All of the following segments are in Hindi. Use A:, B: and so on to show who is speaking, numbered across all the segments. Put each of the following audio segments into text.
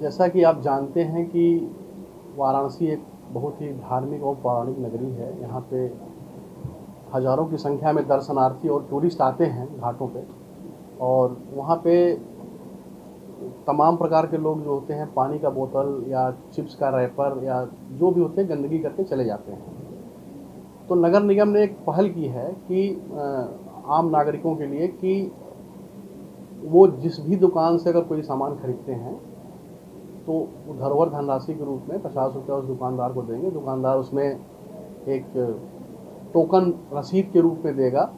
A: जैसा कि आप जानते हैं कि वाराणसी एक बहुत ही धार्मिक और पौराणिक नगरी है। यहाँ पे हज़ारों की संख्या में दर्शनार्थी और टूरिस्ट आते हैं घाटों पे, और वहाँ पे तमाम प्रकार के लोग जो होते हैं पानी का बोतल या चिप्स का रैपर या जो भी होते हैं गंदगी करके चले जाते हैं। तो नगर निगम ने एक पहल की है कि आम नागरिकों के लिए कि वो जिस भी दुकान से अगर कोई सामान खरीदते हैं तो वो धरोहर धनराशि के रूप में 50 रुपये उस दुकानदार को देंगे। दुकानदार उसमें एक टोकन रसीद के रूप में देगा,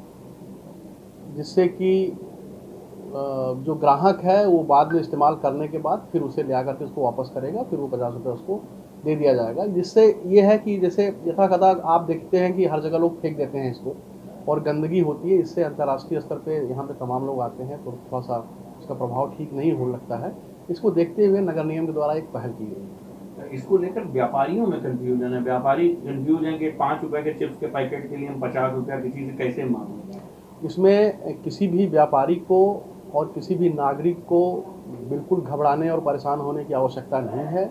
A: जिससे कि जो ग्राहक है वो बाद में इस्तेमाल करने के बाद फिर उसे ले आकर के उसको वापस करेगा, फिर वो 50 रुपये उसको दे दिया जाएगा। जिससे ये है कि जैसे यथाकथा आप देखते हैं कि हर जगह लोग फेंक देते हैं इसको और गंदगी होती है। इससे अंतर्राष्ट्रीय स्तर पे यहाँ पे तमाम लोग आते हैं तो थोड़ा सा इसका प्रभाव ठीक नहीं होने लगता है। इसको देखते हुए नगर निगम के द्वारा एक पहल की गई है।
B: इसको लेकर व्यापारियों में कंफ्यूजन है। व्यापारी कंफ्यूज हैं कि 5 रुपए के चिप्स के पैकेट के लिए हम 50 रुपया किसी से कैसे मांगें।
A: इसमें किसी भी व्यापारी को और किसी भी नागरिक को बिल्कुल घबराने और परेशान होने की आवश्यकता नहीं है।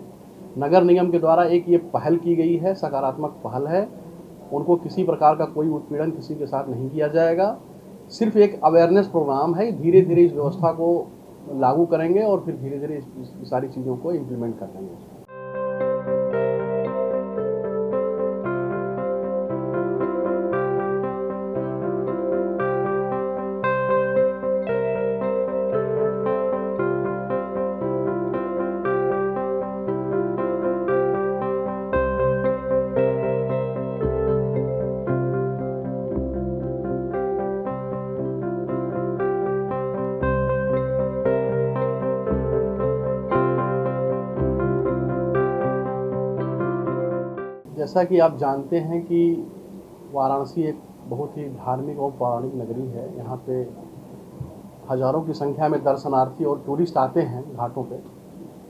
A: नगर निगम के द्वारा एक ये पहल की गई है, सकारात्मक पहल है। उनको किसी प्रकार का कोई उत्पीड़न किसी के साथ नहीं किया जाएगा। सिर्फ एक अवेयरनेस प्रोग्राम है। धीरे धीरे इस व्यवस्था को लागू करेंगे और फिर धीरे धीरे इस सारी चीज़ों को इम्प्लीमेंट कर देंगे। जैसा कि आप जानते हैं कि वाराणसी एक बहुत ही धार्मिक और पौराणिक नगरी है। यहाँ पे हज़ारों की संख्या में दर्शनार्थी और टूरिस्ट आते हैं घाटों पे,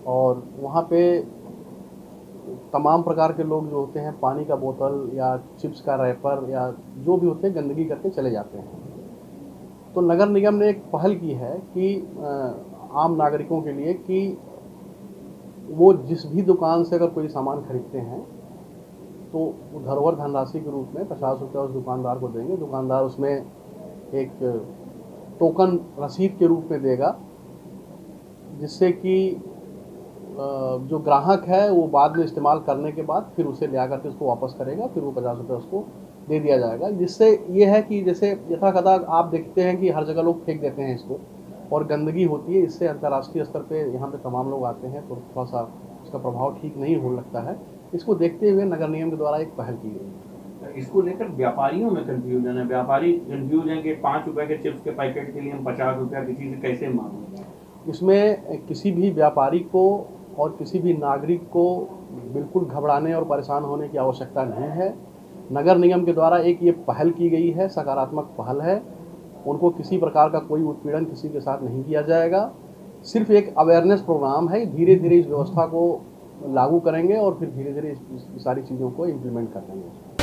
A: और वहाँ पे तमाम प्रकार के लोग जो होते हैं पानी का बोतल या चिप्स का रैपर या जो भी होते हैं गंदगी करके चले जाते हैं। तो नगर निगम ने एक पहल की है कि आम नागरिकों के लिए कि वो जिस भी दुकान से अगर कोई सामान खरीदते हैं तो वो धरोहर धनराशि के रूप में 50 रुपये उस दुकानदार को देंगे। दुकानदार उसमें एक टोकन रसीद के रूप में देगा, जिससे कि जो ग्राहक है वो बाद में इस्तेमाल करने के बाद फिर उसे ले आकर के उसको वापस करेगा, फिर वो 50 रुपये उसको दे दिया जाएगा। जिससे ये है कि जैसे यथाकथा आप देखते हैं कि हर जगह लोग फेंक देते हैं इसको और गंदगी होती है। इससे अंतर्राष्ट्रीय स्तर पे यहाँ पे तमाम लोग आते हैं तो थोड़ा सा इसका प्रभाव ठीक नहीं होने लगता है। इसको देखते हुए नगर निगम के द्वारा एक पहल की गई है।
B: इसको लेकर व्यापारियों में कंफ्यूजन है। व्यापारी कंफ्यूज हैं कि 5 रुपए के चिप्स के पैकेट के लिए हम 50 रुपया किसी से कैसे मांगें।
A: इसमें किसी भी व्यापारी को और किसी भी नागरिक को बिल्कुल घबराने और परेशान होने की आवश्यकता नहीं है। नगर निगम के द्वारा एक ये पहल की गई है, सकारात्मक पहल है। उनको किसी प्रकार का कोई उत्पीड़न किसी के साथ नहीं किया जाएगा। सिर्फ एक अवेयरनेस प्रोग्राम है। धीरे धीरे इस व्यवस्था को लागू करेंगे और फिर धीरे धीरे इस सारी चीज़ों को इम्प्लीमेंट कर देंगे।